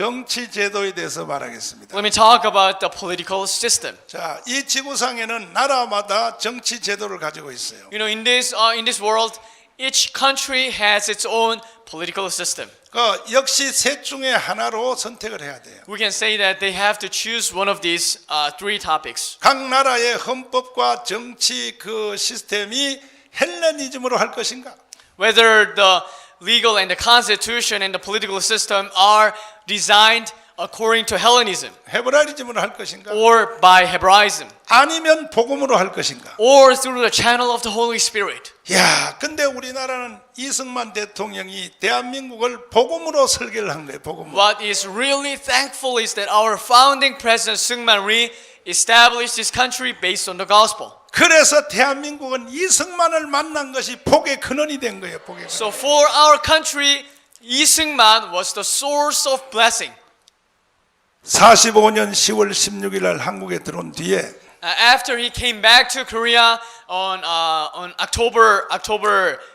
정치 제도에 대해서 말하겠습니다. Let me talk about the political system. 자, 이 지구상에는 나라마다 정치 제도를 가지고 있어요. You know, in this world, each country has its own political system. 그 역시 셋 중에 하나로 선택을 해야 돼요. We can say that they have to choose one of these three topics. 각 나라의 헌법과 정치 그 시스템이 헬레니즘으로 할 것인가? Whether the legal and the constitution and the political system are designed according to Hellenism 헤브라이즘으로 할 것인가? or by Hebraism 아니면 복음으로 할 것인가? or through the channel of the Holy Spirit. 야, 근데 우리나라는 이승만 대통령이 대한민국을 복음으로 설계를 한 거예요. 복음으로. What is really thankful is that our founding president Syngman Rhee established this country based on the gospel. 그래서 대한민국은 이승만을 만난 것이 복의 근원이 된 거예요. 복의 근원. So for our country, Lee Seung-man was the source of blessing. 45년 10월 16일 날 한국에 들어온 뒤에 After he came back to Korea on October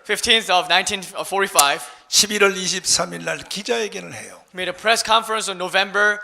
15th of 1945, 11월 23일 날 기자회견을 해요. he made a press conference on November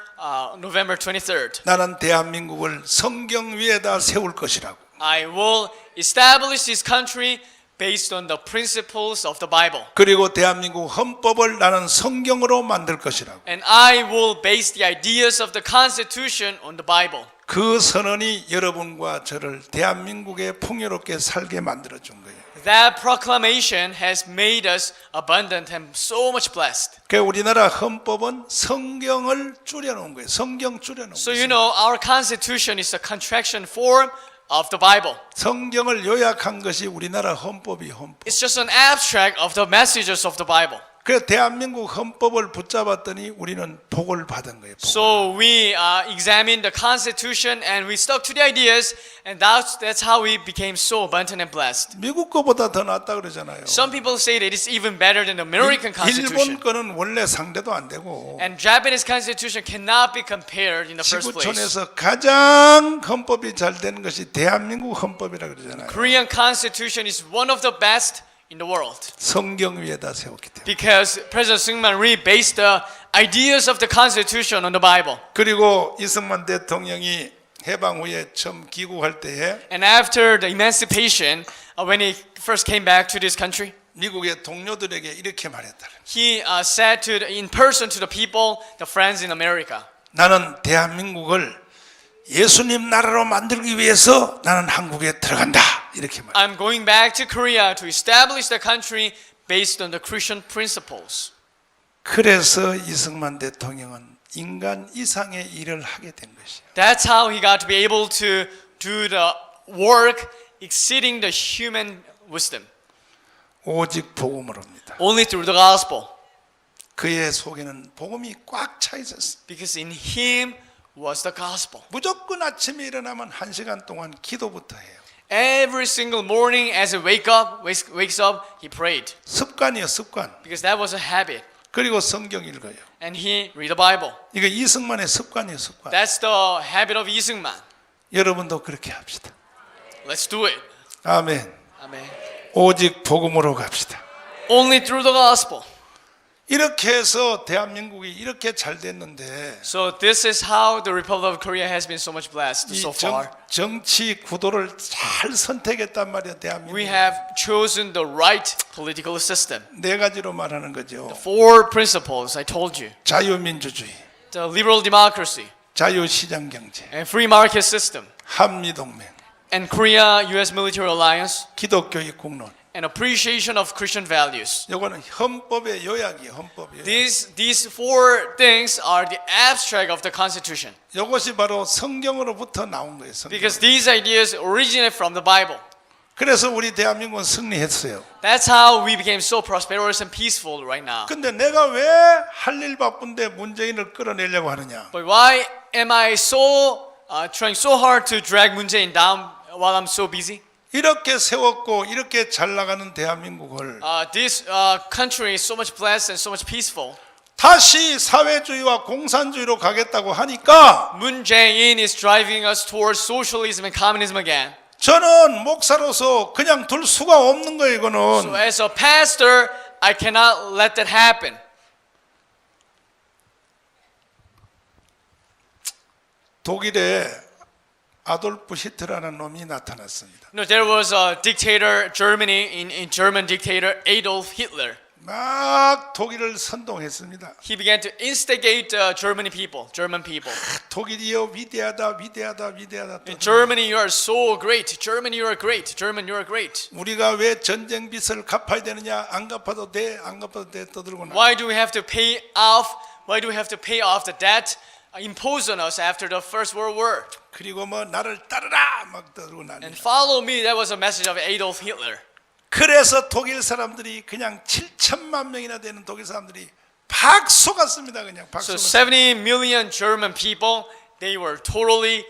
23rd. 나는 대한민국을 성경 위에다 세울 것이라고. I will establish this country based on the principles of the Bible. 그리고 대한민국 헌법을 나는 성경으로 만들 것이라고. And I will base the ideas of the Constitution on the Bible. 그 선언이 여러분과 저를 대한민국에 풍요롭게 살게 만들어 준 거예요. That proclamation has made us abundant and so much blessed. 그 우리나라 헌법은 성경을 줄여놓은 거예요. 성경 줄여놓은 So 거예요. you know, our Constitution is a contraction form of the Bible. 성경을 요약한 것이 우리나라 헌법이 헌법. It's just an abstract of the messages of the Bible. 그래서 대한민국 헌법을 붙잡았더니 우리는 복을 받은 거예요. 복을. So we examined the Constitution and we stuck to the ideas, and that's how we became so abundant and blessed. 미국 거보다 더 낫다 그러잖아요. Some people say that it's even better than the American 일본 Constitution. 거는 원래 상대도 안 되고 And Japanese Constitution cannot be compared in the first place. 지구촌에서 가장 헌법이 잘 되는 것이 대한민국 헌법이라 그러잖아요. Korean Constitution is one of the best in the world 성경 위에다 세웠기 때문에. because President Syngman Rhee based the ideas of the Constitution on the Bible. 그리고 이승만 대통령이 해방 후에 처음 귀국할 때에 And after the emancipation, when he first came back to this country, 미국의 동료들에게 이렇게 말했다. he said in person to the people, the friends in America, 나는 대한민국을 예수님 나라로 만들기 위해서 나는 한국에 들어간다. 이렇게 말. I'm going back to Korea to establish the country based on the Christian principles. 그래서 이승만 대통령은 인간 이상의 일을 하게 된 것이에요. That's how he got to be able to do the work exceeding the human wisdom. 오직 복음으로입니다. Only through the gospel. 그의 속에는 복음이 꽉 차 있었어요. Because in him was the gospel. 무조건 아침에 일어나면 1시간 동안 기도부터 해요. Every single morning as he wakes up, he prayed. 습관이에요, 습관. Because that was a habit. 그리고 성경 읽어요. And he read the Bible. 이거 이승만의 습관이에요, 습관. That's the habit of Lee Seung-man. 여러분도 그렇게 합시다. Let's do it. 아멘. Amen. 오직 복음으로 갑시다. Only through the gospel. 이렇게 해서 대한민국이 이렇게 잘 됐는데 So this is how the Republic of Korea has been so much blessed 이 so far. 정치 구도를 잘 선택했단 말이야, 대한민국. We have chosen the right political system. 네 가지로 말하는 거죠. Four principles I told you. 자유민주주의, The liberal democracy 자유시장 경제, and free market system 한미동맹, and Korea-US military alliance 기독교의 국론. and appreciation of Christian values. 이거는 헌법의 요약이에요, 헌법의 요약. These four things are the abstract of the Constitution. 이것이 바로 성경으로부터 나온 거예요. 성경. Because these ideas originate from the Bible. 그래서 우리 대한민국은 승리했어요. That's how we became so prosperous and peaceful right now. 근데 내가 왜 할 일 바쁜데 문재인을 끌어내려고 하느냐? But why am I so trying so hard to drag Moon Jae-in down while I'm so busy? 이렇게 세웠고 이렇게 잘 나가는 대한민국을 This country is so much blessed and so much peaceful. 다시 사회주의와 공산주의로 가겠다고 하니까 Moon Jae-in is driving us towards socialism and communism again. 저는 목사로서 그냥 둘 수가 없는 거예요, So 이거는. as a pastor, I cannot let that happen. 독일에 아돌프 히틀러라는 놈이 나타났습니다. No, there was a dictator, Germany, in German dictator Adolf Hitler. 막 독일을 선동했습니다. He began to instigate German people. 독일이여 위대하다 위대하다 위대하다. 또 Germany, you are so great. Germany, you are great. German, you are great. 우리가 왜 전쟁 빚을 갚아야 되느냐? 안 갚아도 돼, 안 갚아도 돼 떠들고 나. Why do we have to pay off? Why do we have to pay off the debt imposed on us after the First World War? 그리고 뭐 나를 따르라 막 떠들고 나니. And follow me. That was a message of Adolf Hitler. 그래서 독일 사람들이 그냥 7천만 명이나 되는 독일 사람들이 박수 갔습니다. 그냥 박수. So 70 million German people, they were totally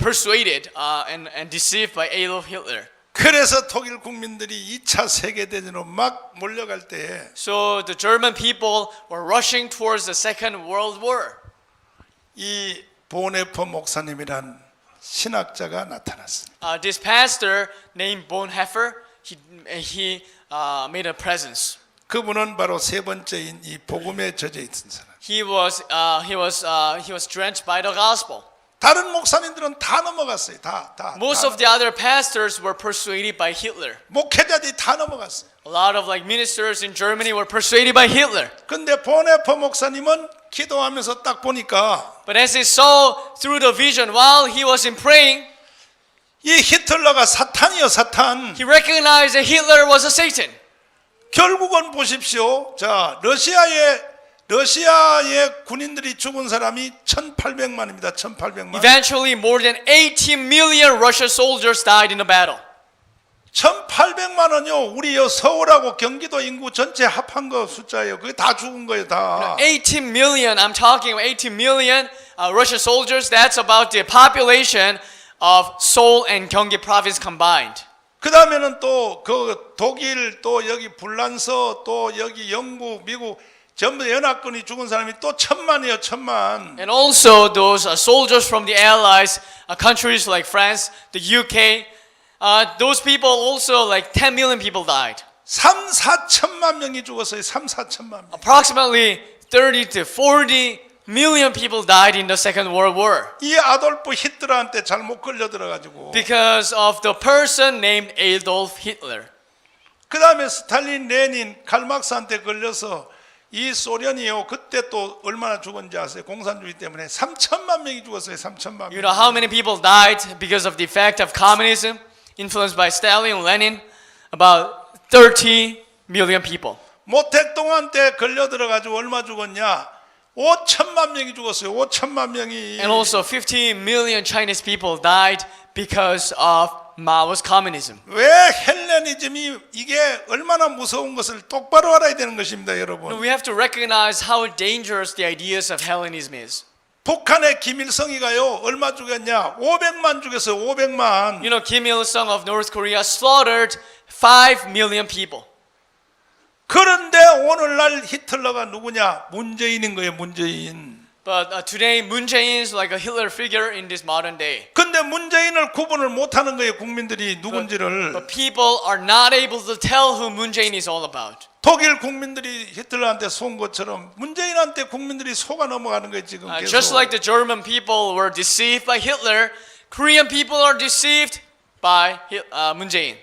persuaded and deceived by Adolf Hitler. 그래서 독일 국민들이 2차 세계 대전으로 막 몰려갈 때에 So the German people were rushing towards the Second World War. 이 보네퍼 목사님이란 신학자가 나타났습니다. This pastor named Bonhoeffer, he made a presence. 그분은 바로 세 번째인 이 복음에 젖어 있던 사람. He was drenched by the gospel. 다른 목사님들은 다 넘어갔어요. 다. Most of the other pastors were persuaded by Hitler. 목회자들이 다 넘어갔어요. A lot of like ministers in Germany were persuaded by Hitler. 근데 보네퍼 목사님은 기도하면서 딱 보니까 But as he saw through the vision while he was in praying, 이 히틀러가 사탄이요, 사탄. he recognized that Hitler was a Satan. 결국은 보십시오. 자, 러시아의 군인들이 죽은 사람이 1,800만입니다. 1,800만. Eventually, more than 18 million Russian soldiers died in the battle. 1,800만은요, 우리 서울하고 경기도 인구 전체 합한 거 숫자예요. 그게 다 죽은 거예요, 다. 18 million, I'm talking about 18 million Russian soldiers. That's about the population of Seoul and Gyeonggi province combined. 그 다음에는 또 그 독일, 또 여기 불란서, 또 여기 영국, 미국 전부 연합군이 죽은 사람이 또 1,000만이에요, 1,000만. And also those soldiers from the Allies, countries like France, the UK, those people also like 10 million people died. 3,4천만 명이 죽었어요. 3,4천만 명. Approximately 30 to 40 million people died in the Second World War 이 아돌프 히틀러한테 잘못 걸려 들어가지고. because of the person named Adolf Hitler. 그 다음에 스탈린, 레닌, 칼막스한테 걸려서 이 소련이요 그때 또 얼마나 죽었는지 아세요? 공산주의 때문에 3천만 명이 죽었어요. 3천만 You 명. know how many people died because of the effect of communism influenced by Stalin and Lenin? About 30 million people. 모택동한 때 걸려 들어가지고 얼마 죽었냐? 5천만 명이 죽었어요. 5천만 명이. And also 50 million Chinese people died because of Mao's communism. 왜 헬레니즘이 이게 얼마나 무서운 것을 똑바로 알아야 되는 것입니다, 여러분. We have to recognize how dangerous the ideas of Hellenism is. 북한의 김일성이가요 얼마 죽였냐? 500만 죽였어요. 500만. You know, Kim Il-sung of North Korea slaughtered 5 million people. 그런데 오늘날 히틀러가 누구냐? 문재인인 거예요. 문재인. But today, Moon Jae-in is like a Hitler figure in this modern day. 근데 문재인을 구분을 못하는 거예요. 국민들이 누군지를. But people are not able to tell who Moon Jae-in is all about. 독일 국민들이 히틀러한테 속은 것처럼 문재인한테 국민들이 속아 넘어가는 거예요. 지금 계속. Just like the German people were deceived by Hitler, Korean people are deceived by Moon Jae-in.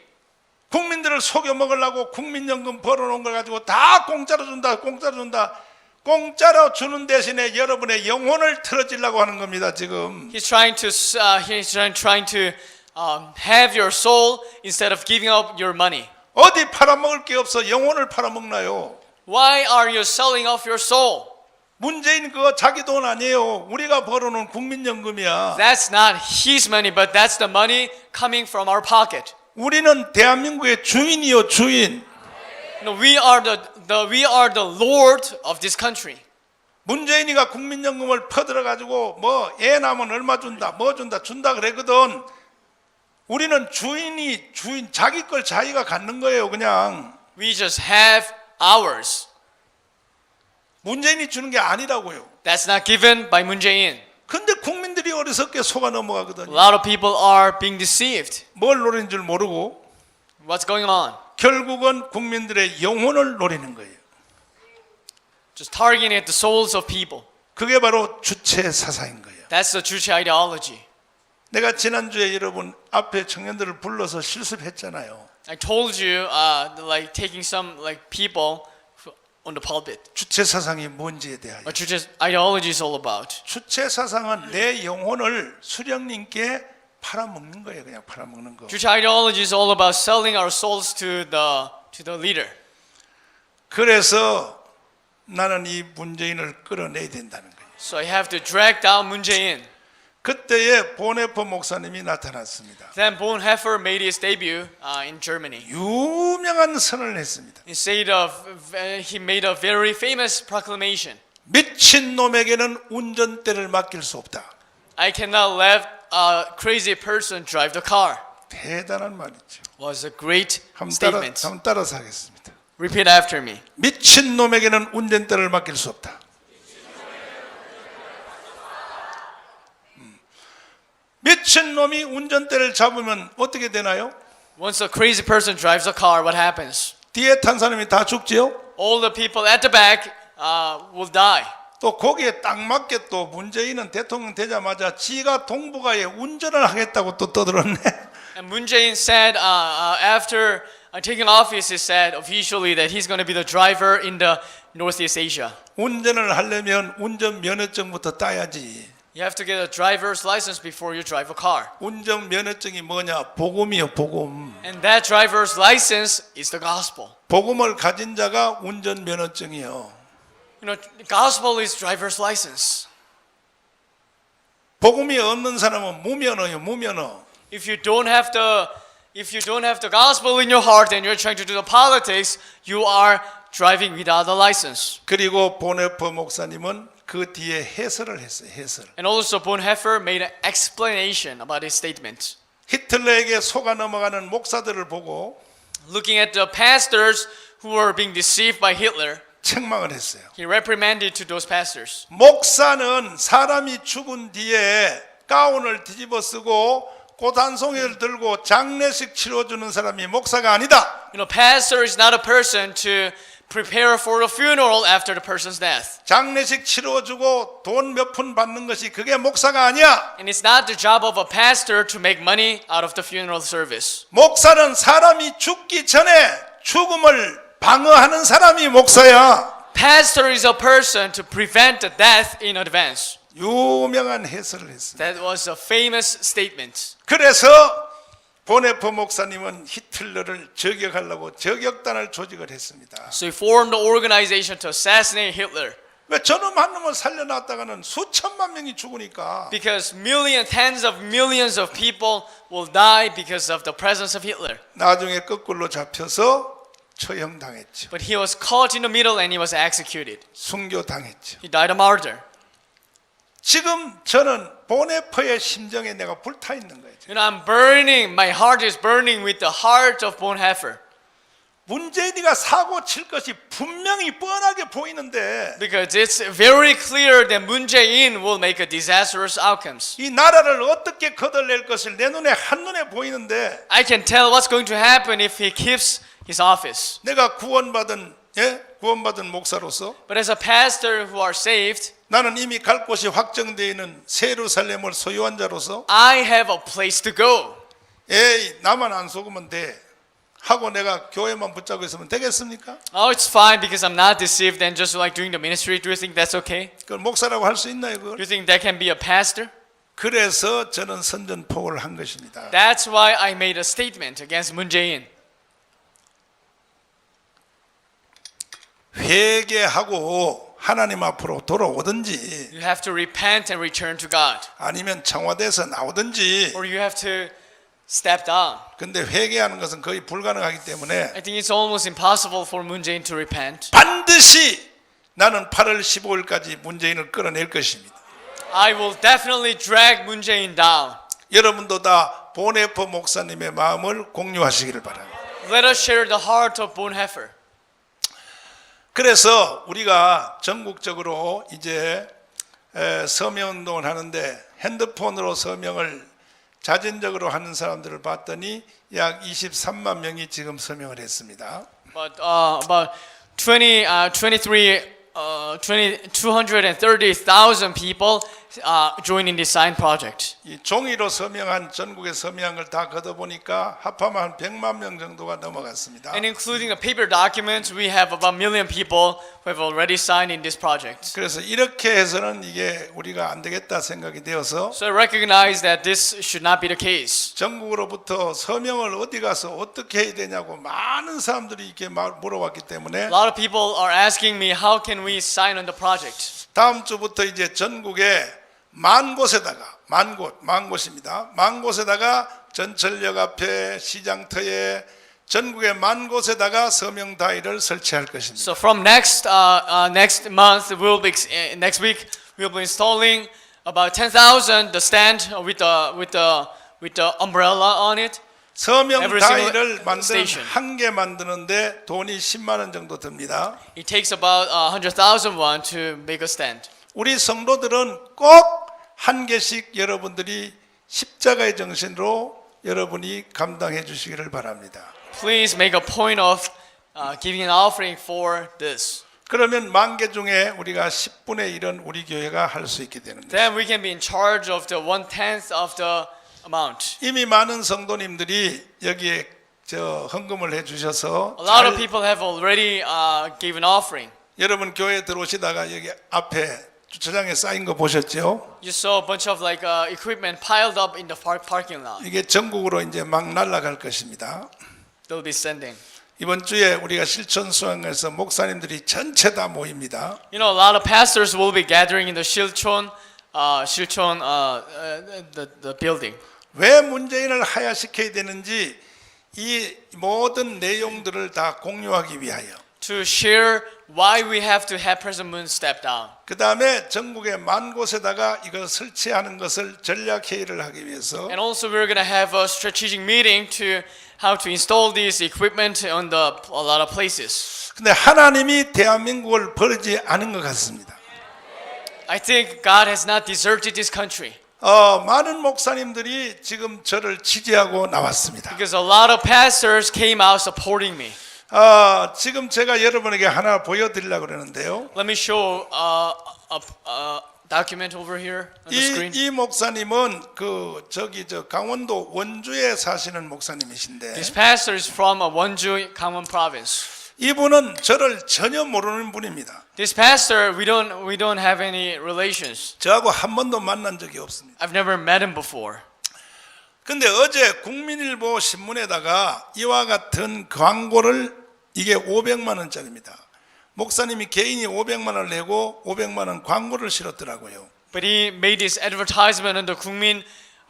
국민들을 속여 먹으려고 국민연금 벌어놓은 걸 가지고 다 공짜로 준다. 공짜로 준다. 공짜로 주는 대신에 여러분의 영혼을 틀어지려고 하는 겁니다. 지금. He's trying to have your soul instead of giving up your money. 어디 팔아먹을 게 없어. 영혼을 팔아먹나요? Why are you selling off your soul? 문재인 그거 자기 돈 아니에요. 우리가 벌어놓은 국민연금이야. That's not his money, but that's the money coming from our pocket. 우리는 대한민국의 주인이요, 주인. No, we are the Lord of this country. 문재인이가 국민연금을 퍼들어가지고 뭐 애 낳으면 얼마 준다, 뭐 준다 그랬거든. 우리는 주인 자기 걸 자기가 갖는 거예요, 그냥. We just have ours. 문재인이 주는 게 아니라고요. That's not given by Moon Jae-in. 근데 국민들이 어리석게 속아 A 넘어가거든요. lot of people are being deceived. 뭘 노리는 줄 모르고 What's going on? 결국은 국민들의 영혼을 노리는 거예요. Just targeting at the souls of people. 그게 바로 주체 사상인 거예요. That's the Juche ideology. 내가 지난주에 여러분 앞에 청년들을 불러서 실습했잖아요. I told you, like taking some like people on the pulpit. 주체 사상이 뭔지에 대하여. What Juche ideology is all about. 주체 사상은 내 영혼을 수령님께 팔아먹는 거예요. 그냥 팔아먹는 거. Juche ideology is all about selling our souls to the leader. 그래서 나는 이 문재인을 끌어내야 된다는 거예요. So I have to drag down Moon Jae-in. 그때에 보네퍼 목사님이 나타났습니다. Then Bonhoeffer made his debut in Germany. 유명한 선언을 했습니다. He made a very famous proclamation. 미친 놈에게는 운전대를 맡길 수 없다. I cannot let a crazy person drive the car. 대단한 말이죠. Was a great 한번 statement. 따라서 하겠습니다. Repeat after me. 미친 놈에게는 운전대를 맡길 수 없다. 미친 놈이 운전대를 잡으면 어떻게 되나요? Once a crazy person drives a car, what happens? 뒤에 탄 사람이 다 죽지요? All the people at the back will die. 또 거기에 딱 맞게 또 문재인은 대통령 되자마자 지가 동북아에 운전을 하겠다고 또 떠들었네. And Moon Jae-in said after taking office, he said officially that he's going to be the driver in the Northeast Asia. 운전을 하려면 운전 면허증부터 따야지. You have to get a driver's license before you drive a car. 운전 면허증이 뭐냐? 복음이요, 복음. And that driver's license is the gospel. 복음을 가진 자가 운전 면허증이요. You know, gospel is driver's license. 복음이 없는 사람은 무면허요, 무면허. If you don't have the gospel in your heart and you're trying to do the politics, you are driving without a license. 그리고 보네퍼 목사님은 그 뒤에 해설을 했어요. 해설. And also Bonhoeffer made an explanation about his statement. 히틀러에게 속아 넘어가는 목사들을 보고 Looking at the pastors who were being deceived by Hitler, 책망을 했어요. he reprimanded to those pastors. 목사는 사람이 죽은 뒤에 가운을 뒤집어 쓰고 꽃한송이를 들고 장례식 치러주는 사람이 목사가 아니다. You know, pastor is not a person to prepare for a funeral after the person's death. 장례식 치러주고 돈 몇 푼 받는 것이 그게 목사가 아니야. And it's not the job of a pastor to make money out of the funeral service. 목사는 사람이 죽기 전에 죽음을 방어하는 사람이 목사야. Pastor is a person to prevent the death in advance. 유명한 해설을 했습니다. That was a famous statement. 그래서 보네퍼 목사님은 히틀러를 저격하려고 저격단을 조직을 했습니다. So he formed an organization to assassinate Hitler. 왜 저놈 한 놈을 살려놨다가는 수천만 명이 죽으니까. Because tens of millions of people will die because of the presence of Hitler. 나중에 거꾸로 잡혀서 처형당했죠. But he was caught in the middle and he was executed. 순교당했죠. He died a martyr. 지금 저는 보네퍼의 심정에 내가 불타 있는 거예요. You know, my heart is burning with the heart of Bonhoeffer. 문재인이가 사고 칠 것이 분명히 뻔하게 보이는데 Because it's very clear that Moon Jae-in will make a disastrous outcomes. 이 나라를 어떻게 거덜낼 것을 내 눈에 한눈에 보이는데 I can tell what's going to happen if he keeps his office. 내가 구원받은 목사로서 But as a pastor who are saved, 나는 이미 갈 곳이 확정되어 있는 새 예루살렘을 소유한 자로서 I have a place to go. 에이 나만 안 속으면 돼 하고 내가 교회만 붙잡고 있으면 되겠습니까? Oh, it's fine because I'm not deceived and just like doing the ministry. Do you think that's okay? 그걸 목사라고 할 수 있나요? Do 그걸? you think that can be a pastor? 그래서 저는 선전포고를 한 것입니다. That's why I made a statement against Moon Jae-in. 회개하고 하나님 앞으로 돌아오든지 You have to repent and return to God. 아니면 청와대에서 나오든지. Or you have to step down. 근데 회개하는 것은 거의 불가능하기 때문에 I think it's almost impossible for Moon Jae-in to repent. 반드시 나는 8월 15일까지 문재인을 끌어낼 것입니다. I will definitely drag Moon Jae-in down. 여러분도 다 보네퍼 목사님의 마음을 공유하시기를 바랍니다. Let us share the heart of Bonhoeffer. 그래서 우리가 전국적으로 이제 서명운동을 하는데 핸드폰으로 서명을 자진적으로 하는 사람들을 봤더니 약 23만 명이 지금 서명을 했습니다. But about 23 230,000 people joining this sign project. 이 종이로 서명한 전국에 서명한 걸 다 걷어보니까 합하면 한 100만 명 정도가 넘어갔습니다. And including the paper documents, we have about 1 million people who have already signed in this project. 그래서 이렇게 해서는 이게 우리가 안 되겠다 생각이 되어서 So I recognize that this should not be the case. 전국으로부터 서명을 어디 가서 어떻게 해야 되냐고 많은 사람들이 이렇게 물어봤기 때문에 A lot of people are asking me, how can we sign on the project? 다음 주부터 이제 전국에 만 곳에다가 만 곳입니다. 만 곳에다가 전철역 앞에 시장터에 전국의 만 곳에다가 서명 다이를 설치할 것입니다. So from next month, next week we'll be installing about 10,000 the stand with the umbrella on it. 서명 Every 다이를 single 만드는 station. 한 개 만드는데 돈이 10만 원 정도 듭니다. It takes about 100,000 won to make a stand. 우리 성도들은 꼭 한 개씩 여러분들이 십자가의 정신으로 여러분이 감당해 주시기를 바랍니다. Please make a point of giving an offering for this. 그러면 만 개 중에 우리가 10분의 1은 우리 교회가 할 수 있게 되는 거예요. Then we can be in charge of the 1/10 of the amount. 이미 많은 성도님들이 여기에 헌금을 해 주셔서 A lot of people have already given offering. 여러분 교회 들어오시다가 여기 앞에 주차장에 쌓인 거 보셨죠? You saw a bunch of equipment piled up in the parking lot. 이게 전국으로 이제 막 날아갈 것입니다. They'll be sending. 이번 주에 우리가 실천 수양에서 목사님들이 전체 다 모입니다. You know, a lot of pastors will be gathering in the Silchon, the building. 왜 문재인을 하야시켜야 되는지 이 모든 내용들을 다 공유하기 위하여. To share why we have to have President Moon step down. 그 다음에 전국의 만 곳에다가 이걸 설치하는 것을 전략 회의를 하기 위해서 And also we're going to have a strategic meeting to how to install this equipment on a lot of places. 근데 하나님이 대한민국을 버리지 않은 것 같습니다. I think God has not deserted this country. 많은 목사님들이 지금 저를 지지하고 나왔습니다. Because a lot of pastors came out supporting me. 지금 제가 여러분에게 하나 보여드리려고 그러는데요. Let me show a document over here on the screen. 이 목사님은 강원도 원주에 사시는 목사님이신데 This pastor is from Wonju, Gangwon province. 이분은 저를 전혀 모르는 분입니다. This pastor, we don't have any relations. 저하고 한 번도 만난 적이 없습니다. I've never met him before. 근데 어제 국민일보 신문에다가 이와 같은 광고를 이게 500만 원짜리입니다. 목사님이 개인이 500만 원을 내고 500만 원 광고를 실었더라고요. But he made this advertisement on the Gungmin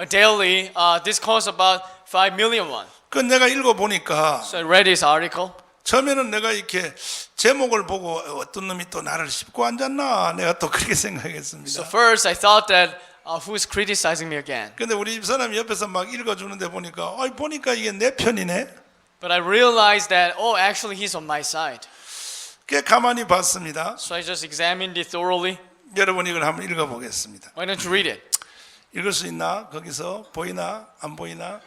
Daily. This costs about 5 million won. 그 내가 읽어보니까 So I read this article. 처음에는 내가 이렇게 제목을 보고 어떤 놈이 또 나를 씹고 앉았나 내가 또 그렇게 생각했습니다. So first I thought that who is criticizing me again? 근데 우리 집사람이 옆에서 막 읽어주는데 보니까 이게 내 편이네. But I realized that actually he's on my side. 꽤 가만히 봤습니다. So I just examined it thoroughly. 여러분 이걸 한번 읽어보겠습니다. Why don't you read it? 읽을 수 있나? 거기서 보이나? 안 보이나?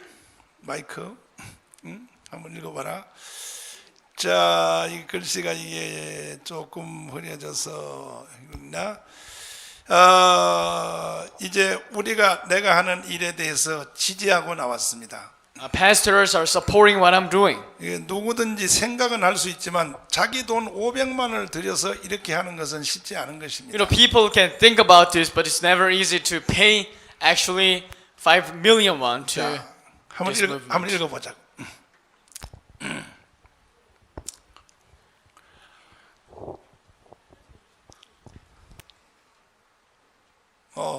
마이크. 한번 읽어봐라. 자, 이 글씨가 이게 조금 흐려져서 읽나? 이제 내가 하는 일에 대해서 지지하고 나왔습니다. Pastors are supporting what I'm doing. 누구든지 생각은 할 수 있지만 자기 돈 500만 원을 들여서 이렇게 하는 것은 쉽지 않은 것입니다. You know, people can think about this, but it's never easy to pay actually 5 million won to. 자, 한번 읽어보자고.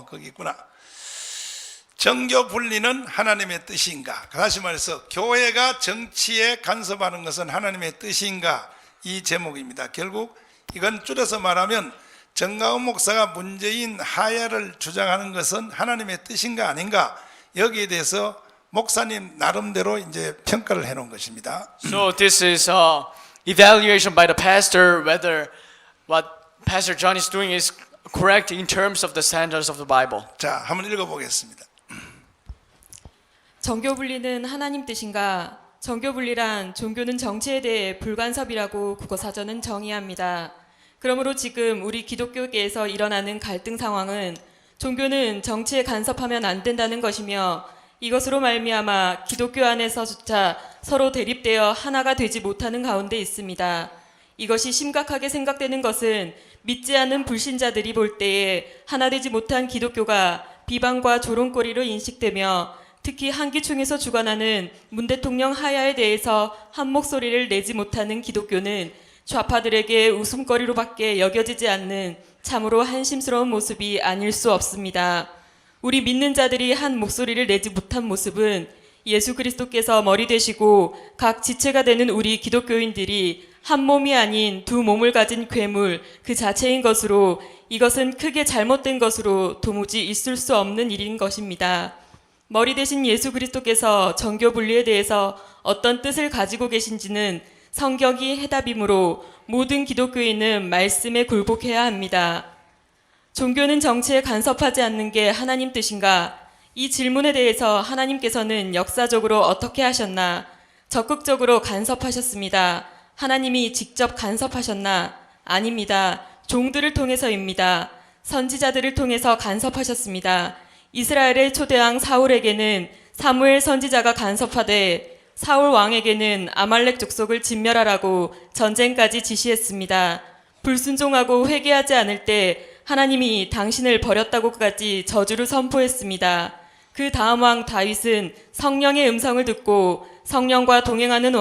거기 있구나. 정교 분리는 하나님의 뜻인가? 다시 말해서 교회가 정치에 간섭하는 것은 하나님의 뜻인가? 이 제목입니다. 결국 이건 줄여서 말하면 정가은 목사가 문재인 하야를 주장하는 것은 하나님의 뜻인가 아닌가? 여기에 대해서 목사님 나름대로 이제 평가를 해놓은 것입니다. So this is evaluation by the pastor whether what Pastor John is doing is correct in terms of the standards of the Bible. 자, 한번 읽어보겠습니다. 정교 분리는 하나님 뜻인가? 정교 분리란 종교는 정치에 대해 불간섭이라고 국어사전은 정의합니다. 그러므로 지금 우리 기독교계에서 일어나는 갈등 상황은 종교는 정치에 간섭하면 안 된다는 것이며 이것으로 말미암아 기독교 안에서조차 서로 대립되어 하나가 되지 못하는 가운데 있습니다. 이것이 심각하게 생각되는 것은 믿지 않는 불신자들이 볼 때에 하나 되지 못한 기독교가 비방과 조롱거리로 인식되며 특히 한기총에서 주관하는 문 대통령 하야에 대해서 한 목소리를 내지 못하는 기독교는 좌파들에게 웃음거리로밖에 여겨지지 않는 참으로 한심스러운 모습이 아닐 수 없습니다. 우리 믿는 자들이 한 목소리를 내지 못한 모습은 예수 그리스도께서 머리 되시고 각 지체가 되는 우리 기독교인들이 한 몸이 아닌 두 몸을 가진 괴물 그 자체인 것으로 이것은 크게 잘못된 것으로 도무지 있을 수 없는 일인 것입니다. 머리 대신 예수 그리스도께서 정교 분리에 대해서 어떤 뜻을 가지고 계신지는 성경이 해답이므로 모든 기독교인은 말씀에 굴복해야 합니다. 종교는 정치에 간섭하지 않는 게 하나님 뜻인가? 이 질문에 대해서 하나님께서는 역사적으로 어떻게 하셨나? 적극적으로 간섭하셨습니다. 하나님이 직접 간섭하셨나? 아닙니다. 종들을 통해서입니다. 선지자들을 통해서 간섭하셨습니다. 이스라엘의 초대왕 사울에게는 사무엘 선지자가 간섭하되 사울 왕에게는 아말렉 족속을 진멸하라고 전쟁까지 지시했습니다. 불순종하고 회개하지 않을 때 하나님이 당신을 버렸다고까지 저주를 선포했습니다. 그 다음 왕 다윗은 성령의 음성을 듣고 성령과 동행하는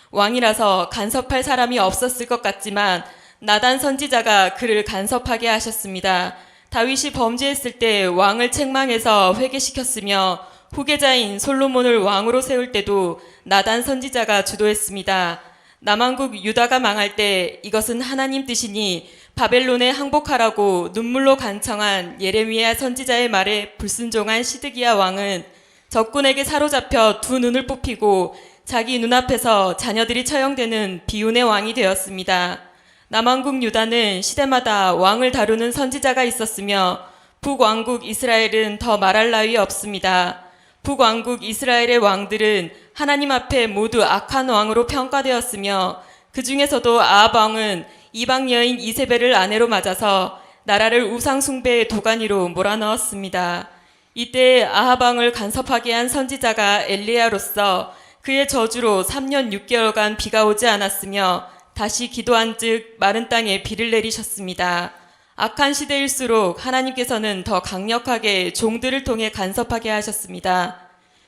왕이라서 간섭할 사람이 없었을 것 같지만 나단 선지자가 그를 간섭하게 하셨습니다. 다윗이 범죄했을 때 왕을 책망해서 회개시켰으며 후계자인 솔로몬을 왕으로 세울 때도 나단 선지자가 주도했습니다. 남왕국 유다가 망할 때 이것은 하나님 뜻이니 바벨론에 항복하라고 눈물로 간청한 예레미야 선지자의 말에 불순종한 시드기야 왕은 적군에게 사로잡혀 두 눈을 뽑히고 자기 눈앞에서 자녀들이 처형되는 비운의 왕이 되었습니다. 남왕국 유다는 시대마다 왕을 다루는 선지자가 있었으며 북왕국 이스라엘은 더 말할 나위 없습니다. 북왕국 이스라엘의 왕들은 하나님 앞에 모두 악한 왕으로 평가되었으며 그 중에서도 아합 왕은 이방 여인 이세벨을 아내로 맞아서 나라를 우상 숭배의 도가니로 몰아넣었습니다. 이때 아합 왕을 간섭하게 한 선지자가 엘리야로서 그의 저주로 3년 6개월간 비가 오지 않았으며 다시 기도한즉 마른 땅에 비를 내리셨습니다. 악한 시대일수록 하나님께서는 더 강력하게 종들을 통해 간섭하게 하셨습니다.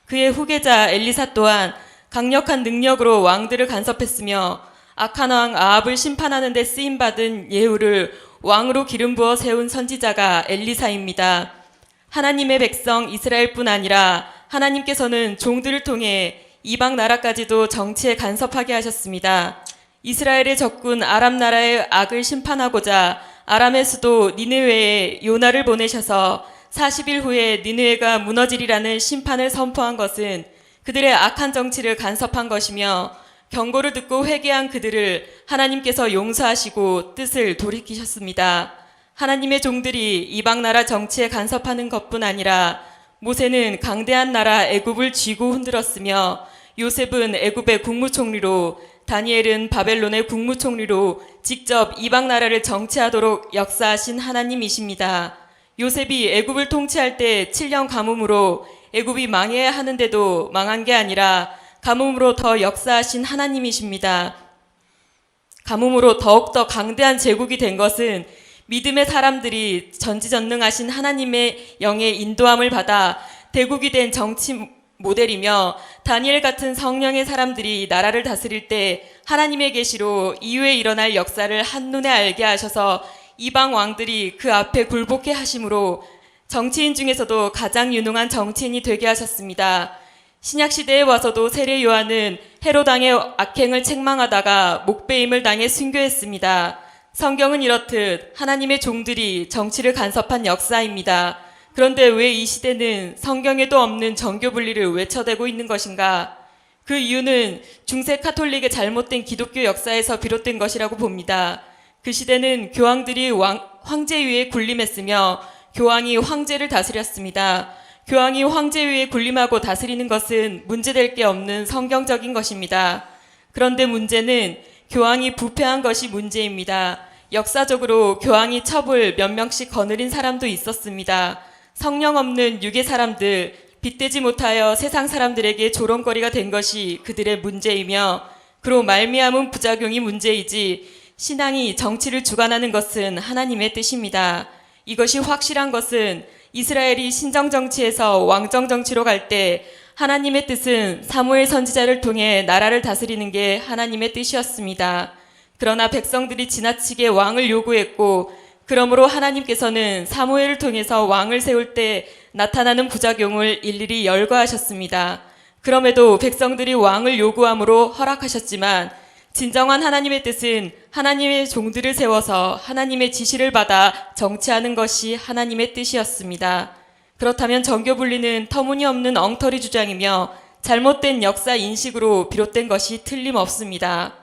그의 후계자 엘리사 또한 강력한 능력으로 왕들을 간섭했으며 악한 왕 아합을 심판하는 데 쓰임받은 예후를 왕으로 기름 부어 세운 선지자가 엘리사입니다. 하나님의 백성 이스라엘뿐 아니라 하나님께서는 종들을 통해 이방 나라까지도 정치에 간섭하게 하셨습니다. 이스라엘의 적군 아람 나라의 악을 심판하고자 아람의 수도 니느웨에 요나를 보내셔서 40일 후에 니느웨가 무너지리라는 심판을 선포한 것은 그들의 악한 정치를 간섭한 것이며 경고를 듣고 회개한 그들을 하나님께서 용서하시고 뜻을 돌이키셨습니다. 하나님의 종들이 이방 나라 정치에 간섭하는 것뿐 아니라 모세는 강대한 나라 애굽을 쥐고 흔들었으며 요셉은 애굽의 국무총리로 다니엘은 바벨론의 국무총리로 직접 이방 나라를 정치하도록 역사하신 하나님이십니다. 요셉이 애굽을 통치할 때 7년 가뭄으로 애굽이 망해야 하는데도 망한 게 아니라 가뭄으로 더 역사하신 하나님이십니다. 가뭄으로 더욱더 강대한 제국이 된 것은 믿음의 사람들이 전지전능하신 하나님의 영의 인도함을 받아 대국이 된 정치 모델이며 다니엘 같은 성령의 사람들이 나라를 다스릴 때 하나님의 계시로 이후에 일어날 역사를 한눈에 알게 하셔서 이방 왕들이 그 앞에 굴복해 하심으로 정치인 중에서도 가장 유능한 정치인이 되게 하셨습니다. 신약시대에 와서도 세례 요한은 헤롯 왕의 악행을 책망하다가 목배임을 당해 순교했습니다. 성경은 이렇듯 하나님의 종들이 정치를 간섭한 역사입니다. 그런데 왜 이 시대는 성경에도 없는 정교 분리를 외쳐대고 있는 것인가? 그 이유는 중세 카톨릭의 잘못된 기독교 역사에서 비롯된 것이라고 봅니다. 그 시대는 교황들이 황제 위에 군림했으며 교황이 황제를 다스렸습니다. 교황이 황제 위에 군림하고 다스리는 것은 문제될 게 없는 성경적인 것입니다. 그런데 문제는 교황이 부패한 것이 문제입니다. 역사적으로 교황이 첩을 몇 명씩 거느린 사람도 있었습니다. 성령 없는 유괴 사람들, 빗대지 못하여 세상 사람들에게 조롱거리가 된 것이 그들의 문제이며 그로 말미암은 부작용이 문제이지 신앙이 정치를 주관하는 것은 하나님의 뜻입니다. 이것이 확실한 것은 이스라엘이 신정정치에서 왕정정치로 갈 때 하나님의 뜻은 사무엘 선지자를 통해 나라를 다스리는 게 하나님의 뜻이었습니다. 그러나 백성들이 지나치게 왕을 요구했고 그러므로 하나님께서는 사무엘을 통해서 왕을 세울 때 나타나는 부작용을 일일이 열거하셨습니다. 그럼에도 백성들이 왕을 요구함으로 허락하셨지만 진정한 하나님의 뜻은 하나님의 종들을 세워서 하나님의 지시를 받아 정치하는 것이 하나님의 뜻이었습니다. 그렇다면 정교 분리는 터무니없는 엉터리 주장이며 잘못된 역사 인식으로 비롯된 것이 틀림없습니다.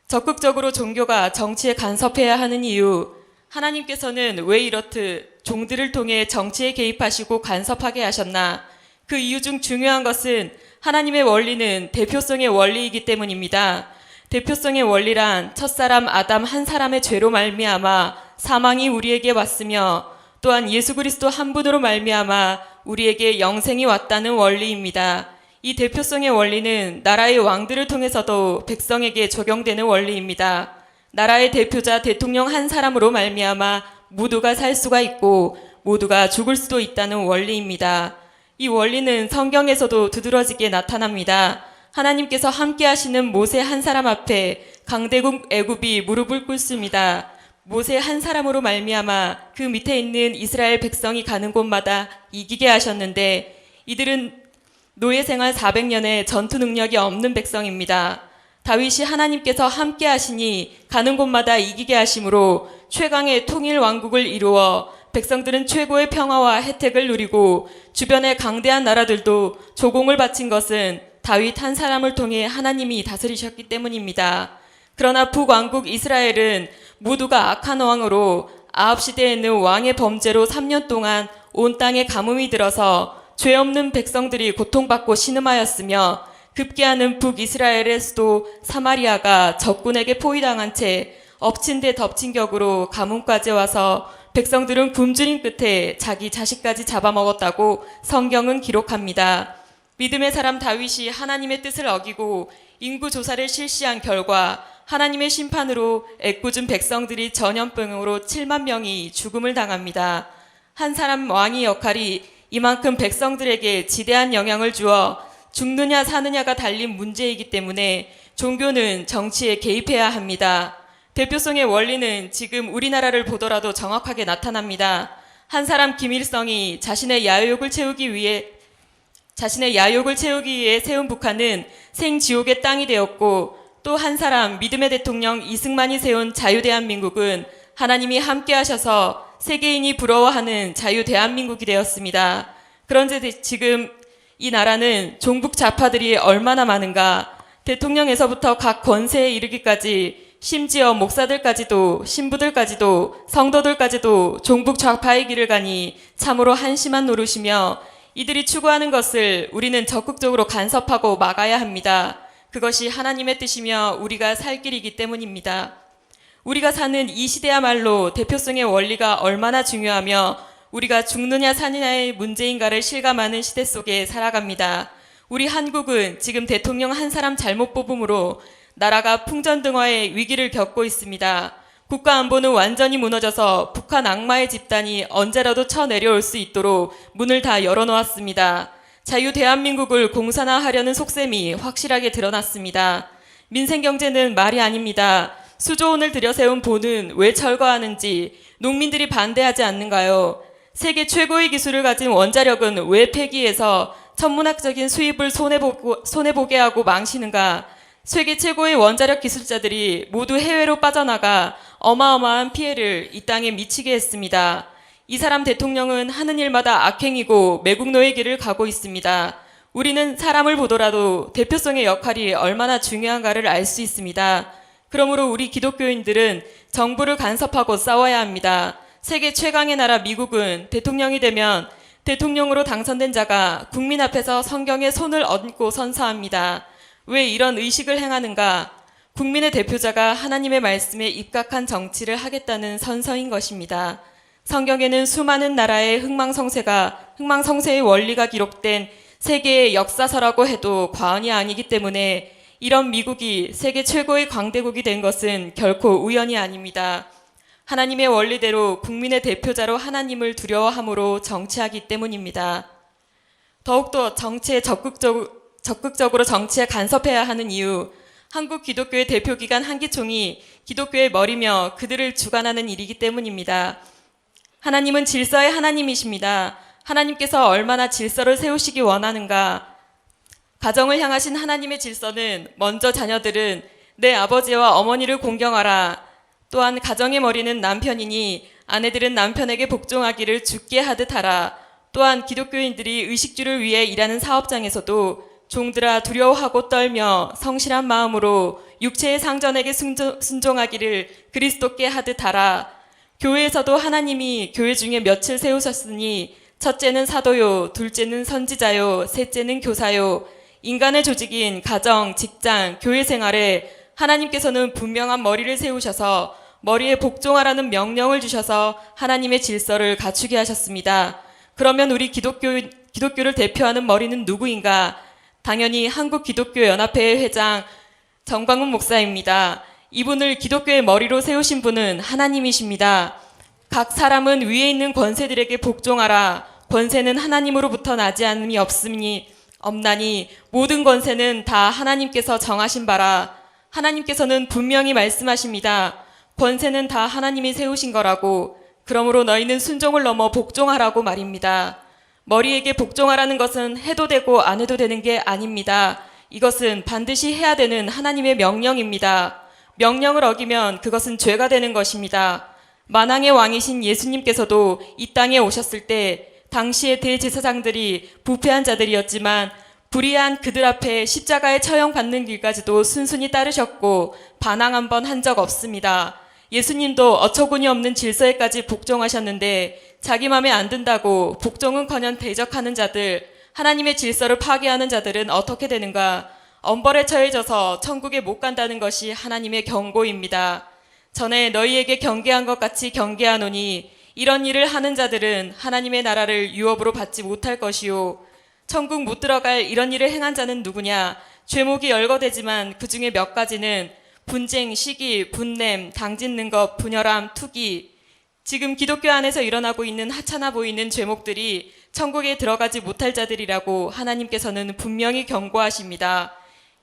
적극적으로 종교가 정치에 간섭해야 하는 이유, 하나님께서는 왜 이렇듯 종들을 통해 정치에 개입하시고 간섭하게 하셨나? 그 이유 중 중요한 것은 하나님의 원리는 대표성의 원리이기 때문입니다. 대표성의 원리란 첫사람 아담 한 사람의 죄로 말미암아 사망이 우리에게 왔으며 또한 예수 그리스도 한 분으로 말미암아 우리에게 영생이 왔다는 원리입니다. 이 대표성의 원리는 나라의 왕들을 통해서도 백성에게 적용되는 원리입니다. 나라의 대표자 대통령 한 사람으로 말미암아 모두가 살 수가 있고 모두가 죽을 수도 있다는 원리입니다. 이 원리는 성경에서도 두드러지게 나타납니다. 하나님께서 함께 하시는 모세 한 사람 앞에 강대국 애굽이 무릎을 꿇습니다. 모세 한 사람으로 말미암아 그 밑에 있는 이스라엘 백성이 가는 곳마다 이기게 하셨는데 이들은 노예 생활 400년의 전투 능력이 없는 백성입니다. 다윗이 하나님께서 함께 하시니 가는 곳마다 이기게 하심으로 최강의 통일 왕국을 이루어 백성들은 최고의 평화와 혜택을 누리고 주변의 강대한 나라들도 조공을 바친 것은 다윗 한 사람을 통해 하나님이 다스리셨기 때문입니다. 그러나 북왕국 이스라엘은 모두가 악한 왕으로 아합 시대에는 왕의 범죄로 3년 동안 온 땅에 가뭄이 들어서 죄 없는 백성들이 고통받고 신음하였으며 급기야는 북이스라엘의 수도 사마리아가 적군에게 포위당한 채 엎친 데 덮친 격으로 가뭄까지 와서 백성들은 굶주린 끝에 자기 자식까지 잡아먹었다고 성경은 기록합니다. 믿음의 사람 다윗이 하나님의 뜻을 어기고 인구 조사를 실시한 결과 하나님의 심판으로 애꿎은 백성들이 전염병으로 7만 명이 죽음을 당합니다. 한 사람 왕의 역할이 이만큼 백성들에게 지대한 영향을 주어 죽느냐 사느냐가 달린 문제이기 때문에 종교는 정치에 개입해야 합니다. 대표성의 원리는 지금 우리나라를 보더라도 정확하게 나타납니다. 한 사람 김일성이 자신의 야욕을 채우기 위해 세운 북한은 생지옥의 땅이 되었고 또 한 사람 믿음의 대통령 이승만이 세운 자유대한민국은 하나님이 함께 하셔서 세계인이 부러워하는 자유대한민국이 되었습니다. 그런데 지금 이 나라는 종북 좌파들이 얼마나 많은가, 대통령에서부터 각 권세에 이르기까지 심지어 목사들까지도 신부들까지도 성도들까지도 종북 좌파의 길을 가니 참으로 한심한 노릇이며 이들이 추구하는 것을 우리는 적극적으로 간섭하고 막아야 합니다. 그것이 하나님의 뜻이며 우리가 살 길이기 때문입니다. 우리가 사는 이 시대야말로 대표성의 원리가 얼마나 중요하며 우리가 죽느냐 사느냐의 문제인가를 실감하는 시대 속에 살아갑니다. 우리 한국은 지금 대통령 한 사람 잘못 뽑음으로 나라가 풍전등화의 위기를 겪고 있습니다. 국가안보는 완전히 무너져서 북한 악마의 집단이 언제라도 쳐내려올 수 있도록 문을 다 열어놓았습니다. 자유대한민국을 공산화하려는 속셈이 확실하게 드러났습니다. 민생경제는 말이 아닙니다. 수조원을 들여세운 보는 왜 철거하는지 농민들이 반대하지 않는가요? 세계 최고의 기술을 가진 원자력은 왜 폐기해서 천문학적인 수입을 손해보게 하고 망치는가? 세계 최고의 원자력 기술자들이 모두 해외로 빠져나가 어마어마한 피해를 이 땅에 미치게 했습니다. 이 사람 대통령은 하는 일마다 악행이고 매국노의 길을 가고 있습니다. 우리는 사람을 보더라도 대표성의 역할이 얼마나 중요한가를 알 수 있습니다. 그러므로 우리 기독교인들은 정부를 간섭하고 싸워야 합니다. 세계 최강의 나라 미국은 대통령이 되면 대통령으로 당선된 자가 국민 앞에서 성경에 손을 얹고 선서합니다. 왜 이런 의식을 행하는가? 국민의 대표자가 하나님의 말씀에 입각한 정치를 하겠다는 선서인 것입니다. 성경에는 수많은 나라의 흥망성쇠의 원리가 기록된 세계의 역사서라고 해도 과언이 아니기 때문에 이런 미국이 세계 최고의 강대국이 된 것은 결코 우연이 아닙니다. 하나님의 원리대로 국민의 대표자로 하나님을 두려워함으로 정치하기 때문입니다. 더욱더 정치에 적극적으로 정치에 간섭해야 하는 이유, 한국 기독교의 대표기관 한기총이 기독교의 머리며 그들을 주관하는 일이기 때문입니다. 하나님은 질서의 하나님이십니다. 하나님께서 얼마나 질서를 세우시기 원하는가. 가정을 향하신 하나님의 질서는 먼저 자녀들은 내 아버지와 어머니를 공경하라. 또한 가정의 머리는 남편이니 아내들은 남편에게 복종하기를 주께 하듯 하라. 또한 기독교인들이 의식주를 위해 일하는 사업장에서도 종들아 두려워하고 떨며 성실한 마음으로 육체의 상전에게 순종하기를 그리스도께 하듯 하라. 교회에서도 하나님이 교회 중에 몇을 세우셨으니 첫째는 사도요, 둘째는 선지자요, 셋째는 교사요. 인간의 조직인 가정, 직장, 교회 생활에 하나님께서는 분명한 머리를 세우셔서 머리에 복종하라는 명령을 주셔서 하나님의 질서를 갖추게 하셨습니다. 그러면 우리 기독교를 대표하는 머리는 누구인가? 당연히 한국기독교연합회의 회장 정광훈 목사입니다. 이분을 기독교의 머리로 세우신 분은 하나님이십니다. 각 사람은 위에 있는 권세들에게 복종하라. 권세는 하나님으로부터 나지 않음이 없나니 모든 권세는 다 하나님께서 정하신 바라. 하나님께서는 분명히 말씀하십니다. 권세는 다 하나님이 세우신 거라고. 그러므로 너희는 순종을 넘어 복종하라고 말입니다. 머리에게 복종하라는 것은 해도 되고 안 해도 되는 게 아닙니다. 이것은 반드시 해야 되는 하나님의 명령입니다. 명령을 어기면 그것은 죄가 되는 것입니다. 만왕의 왕이신 예수님께서도 이 땅에 오셨을 때 당시의 대제사장들이 부패한 자들이었지만 불의한 그들 앞에 십자가에 처형받는 길까지도 순순히 따르셨고 반항 한 번 한 적 없습니다. 예수님도 어처구니 없는 질서에까지 복종하셨는데 자기 맘에 안 든다고 복종은커녕 대적하는 자들, 하나님의 질서를 파괴하는 자들은 어떻게 되는가? 엄벌에 처해져서 천국에 못 간다는 것이 하나님의 경고입니다. 전에 너희에게 경계한 것 같이 경계하노니 이런 일을 하는 자들은 하나님의 나라를 유업으로 받지 못할 것이요. 천국 못 들어갈 이런 일을 행한 자는 누구냐? 죄목이 열거되지만 그 중에 몇 가지는 분쟁, 시기, 분냄, 당짓는 것, 분열함, 투기. 지금 기독교 안에서 일어나고 있는 하찮아 보이는 죄목들이 천국에 들어가지 못할 자들이라고 하나님께서는 분명히 경고하십니다.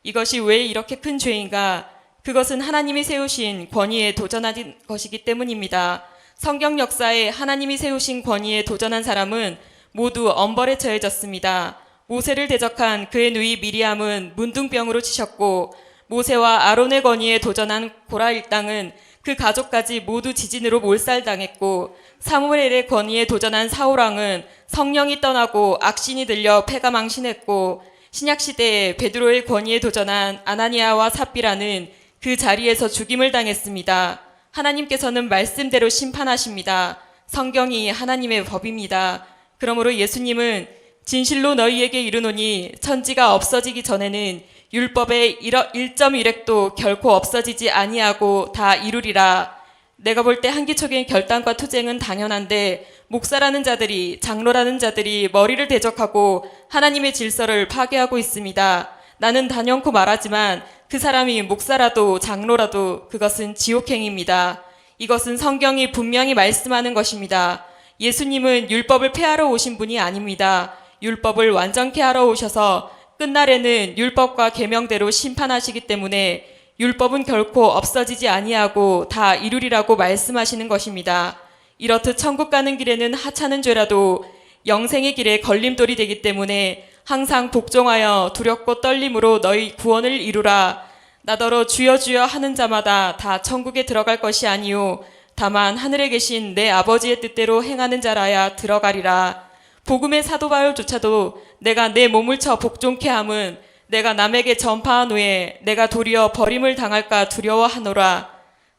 이것이 왜 이렇게 큰 죄인가? 그것은 하나님이 세우신 권위에 도전한 것이기 때문입니다. 성경 역사에 하나님이 세우신 권위에 도전한 사람은 모두 엄벌에 처해졌습니다. 모세를 대적한 그의 누이 미리암은 문둥병으로 치셨고 모세와 아론의 권위에 도전한 고라 일당은 그 가족까지 모두 지진으로 몰살당했고 사무엘의 권위에 도전한 사울왕은 성령이 떠나고 악신이 들려 패가 망신했고 신약시대에 베드로의 권위에 도전한 아나니아와 삽비라는 그 자리에서 죽임을 당했습니다. 하나님께서는 말씀대로 심판하십니다. 성경이 하나님의 법입니다. 그러므로 예수님은 진실로 너희에게 이르노니 천지가 없어지기 전에는 율법의 1.1획도 결코 없어지지 아니하고 다 이루리라. 내가 볼 때 한기총의 결단과 투쟁은 당연한데 목사라는 자들이, 장로라는 자들이 머리를 대적하고 하나님의 질서를 파괴하고 있습니다. 나는 단연코 말하지만 그 사람이 목사라도 장로라도 그것은 지옥행입니다. 이것은 성경이 분명히 말씀하는 것입니다. 예수님은 율법을 폐하러 오신 분이 아닙니다. 율법을 완전케 하러 오셔서 끝날에는 율법과 계명대로 심판하시기 때문에 율법은 결코 없어지지 아니하고 다 이루리라고 말씀하시는 것입니다. 이렇듯 천국 가는 길에는 하찮은 죄라도 영생의 길에 걸림돌이 되기 때문에 항상 복종하여 두렵고 떨림으로 너희 구원을 이루라. 나더러 주여 주여 하는 자마다 다 천국에 들어갈 것이 아니요 다만 하늘에 계신 내 아버지의 뜻대로 행하는 자라야 들어가리라. 복음의 사도 바울조차도 내가 내 몸을 쳐 복종케 함은 내가 남에게 전파한 후에 내가 도리어 버림을 당할까 두려워하노라.